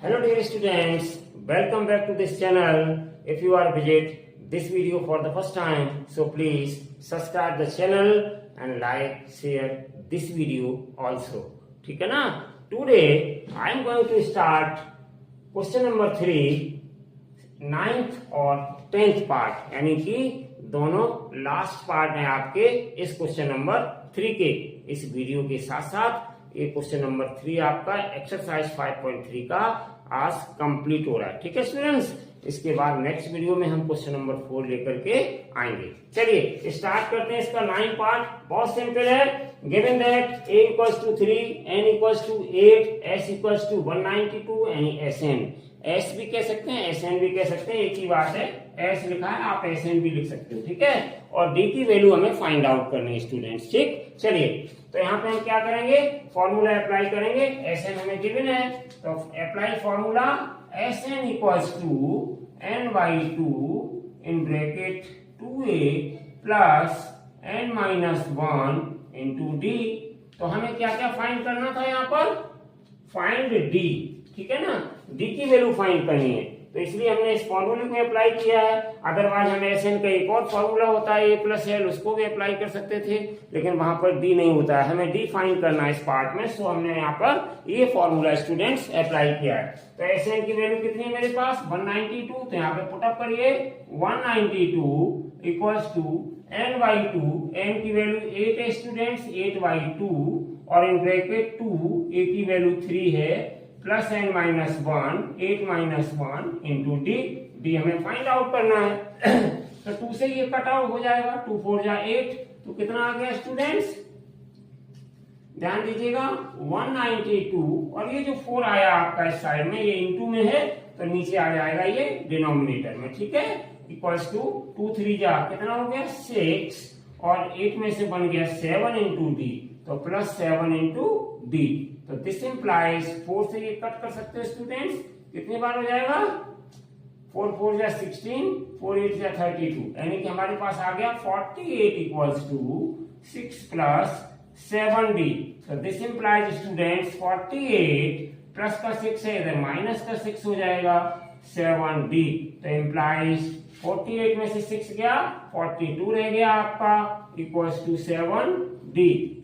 Hello dear students, welcome back to this channel. If you are visit this video for the first time, so please subscribe the channel and like, share this video also. ठीक है ना? Today I am going to start question number 3, 9th और 10th part, यानी कि दोनों last part हैं आपके इस क्वेश्चन नंबर 3 के। इस वीडियो के साथ साथ ये क्वेश्चन नंबर 3 आपका एक्सरसाइज 5.3 का आज कंप्लीट हो रहा है। ठीक है स्टूडेंट्स, इसके बाद नेक्स्ट वीडियो में हम क्वेश्चन नंबर 4 लेकर के आएंगे। चलिए स्टार्ट करते हैं इसका 9 पार्ट। बहुत सिंपल है। Given that a equals to 3, n equals to 8, s equals to 192 यानी sn। s भी कह सकते हैं, sn भी कह सकते हैं, एक ही बात है। s लिखा है, आप sn भी लिख सकते हो। ठीक है, और d की वैल्यू हमें फाइंड आउट करनी है स्टूडेंट्स। ठीक, चलिए तो यहाँ पे हम क्या करेंगे, फॉर्मूला अप्लाई करेंगे। sn हमें गिवन है, तो apply formula sn equals to n/2 in bracket 2a plus n minus 1 into d. तो हमें क्या क्या फाइंड करना था यहाँ पर, फाइंड डी। ठीक है ना, डी की वैल्यू फाइंड करनी है, तो इसलिए हमने इस फॉर्मूले को अप्लाई किया है। अदरवाइज हमें एसएन का एक और फॉर्मूला होता है a प्लस एल, उसको भी अप्लाई कर सकते थे, लेकिन वहां पर डी नहीं होता है। हमें डी फाइंड करना है इस पार्ट में, सो हमने यहाँ पर ये फॉर्मूला स्टूडेंट्स अप्लाई किया है। तो एसएन की वैल्यू कितनी है मेरे पास, 192। तो यहाँ पे पुटअप करिए 192 इक्वल्स टू n/2, n की वैल्यू 8 है स्टूडेंट्स, 8/2 और इन ब्रैकेट 2 a की वैल्यू 3 है plus n minus 1, 8 minus 1 into D. D हमें फाइंड आउट करना है। तो 2 से ये कट आउट हो जाएगा, 2 4 जा 8, तो कितना आ गया स्टूडेंट्स, ध्यान दीजिएगा 192, और ये जो 4 आया आपका इस साइड में, ये इंटू में है तो नीचे आ जाएगा ये डिनोमिनेटर में। ठीक है, इक्वल्स टू 2 3 जा कितना हो गया 6, और 8 में से बन गया 7 इंटू डी, तो प्लस 7 इंटू डी। तो दिस इंप्लाइज 4 से ये कट कर सकते हो स्टूडेंट्स, कितनी बार हो जाएगा, 4 4 जा 16, 4 8 जा 32, यानी कि हमारे पास आ गया 48 इक्वल्स टू 6 प्लस 7d। तो दिस इंप्लाइज स्टूडेंट्स 48 प्लस का 6 है इधर माइनस का 6 हो जाएगा 7d। तो इंप्लाइज 48 में से 6 गया, 42 रह गया आपका, इक्वल्स टू 7d।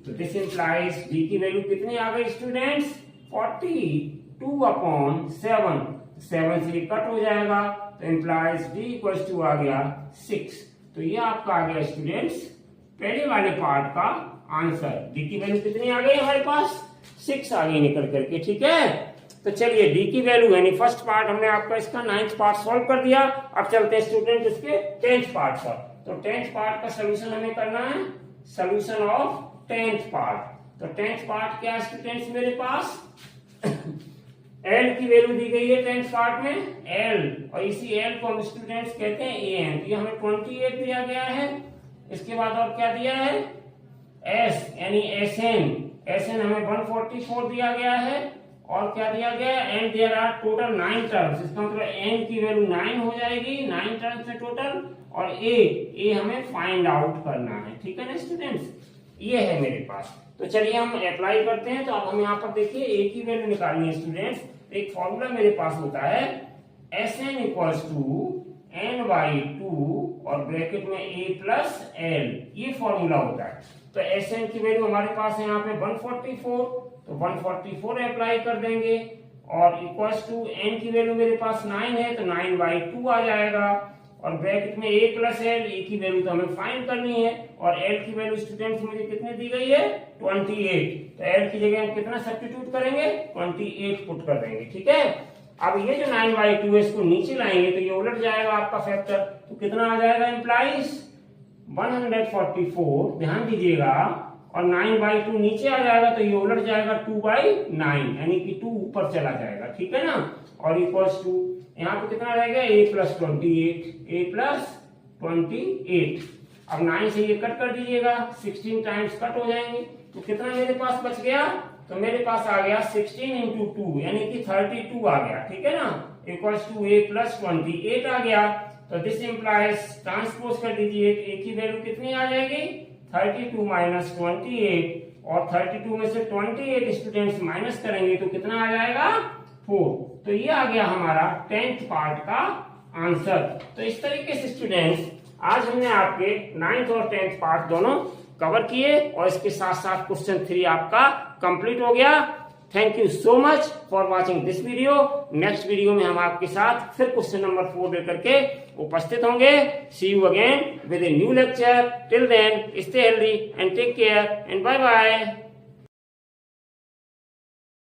तो दिस इंप्लाइज d की वैल्यू कितनी आ गई स्टूडेंट्स, 42/7। 7 से कट हो जाएगा, तो इंप्लाइज d इक्वल्स टू आ गया 6। तो ये आपका आ गया स्टूडेंट्स पहले वाले पार्ट का आंसर। d की वैल्यू कितनी आ गई हमारे पास, 6 आ गई निकल करके। ठीक है, तो चलिए d की वैल्यू यानी फर्स्ट पार्ट हमने आपका इसका 9th पार्ट सॉल्व कर दिया। अब चलते हैं स्टूडेंट इसके 10th पार्ट पर। तो 10th पार्ट का सोल्यूशन हमें करना है, सोल्यूशन ऑफ 10th पार्ट। तो 10th पार्ट क्या है स्टूडेंट्स मेरे पास, l की वैल्यू दी गई है 10th पार्ट में l, और इसी l को हम स्टूडेंट्स कहते हैं an। ये हमें 28 दिया गया है। इसके बाद और क्या दिया है, s यानी sn हमें 144 दिया गया है, और क्या दिया गया, and there are total 9 terms. इसका मतलब n की वैल्यू 9 हो जाएगी, 9 टर्म्स है टोटल, और a हमें फाइंड आउट करना है। ठीक है ना स्टूडेंट्स, ये है मेरे पास। तो चलिए हम अप्लाई करते हैं। तो अब हम यहाँ पर देखिए a की वैल्यू निकालनी है स्टूडेंट्स। एक फॉर्मूला मेरे पास होता है sn इक्वल्स टू n/2 और ब्रैकेट में a प्लस l, ये फॉर्मूला होता है। तो sn की वैल्यू हमारे पास है यहाँ पे 144, तो 144 अप्लाई कर देंगे, और इक्वल्स टू n की वैल्यू मेरे पास 9 है, तो 9/2 आ जाएगा, और ब्रैकेट में a प्लस l, a की वैल्यू तो हमें फाइंड करनी है, और l की वैल्यू स्टूडेंट्स मुझे कितनी दी गई है 28। तो l की जगह हम कितना सब्स्टिट्यूट करेंगे, 28 पुट कर देंगे। ठीक है, अब ये जो 9/2 है इसको नीचे लाएंगे तो ये उलट जाएगा आपका फैक्टर, तो कितना आ जाएगा इंप्लाइज 144, ध्यान दीजिएगा, और 9/2 नीचे आ जाएगा तो ये उलट जाएगा 2/9, यानी कि 2 ऊपर चला जाएगा। ठीक है ना, और इक्वल्स टू यहाँ पे कितना रहेगा a प्लस 28। अब 9 से ये कट कर दीजिएगा, 16 टाइम्स कट हो जाएंगे, तो कितना मेरे पास बच गया, तो मेरे पास आ गया 16 इंटू 2 यानी कि 32 आ गया। ठीक है ना, इक्वल्स टू a प्लस 28 आ गया। तो दिस इंप्लाइज ट्रांसपोज कर दीजिए, a की वैल्यू कितनी आ जाएगी 32 माइनस 28, और 32 में से 28 स्टूडेंट्स माइनस करेंगे तो कितना आ जाएगा 4। तो ये आ गया हमारा 10th पार्ट का आंसर। तो इस तरीके से स्टूडेंट्स आज हमने आपके 9th और 10th पार्ट दोनों कवर किए और इसके साथ साथ क्वेश्चन 3 आपका कंप्लीट हो गया। Thank you so much for watching this video. Next video में हम आपके साथ फिर क्वेश्चन नंबर 4 लेकर के उपस्थित होंगे। See you again with a new lecture. Till then stay healthy and take care and bye bye.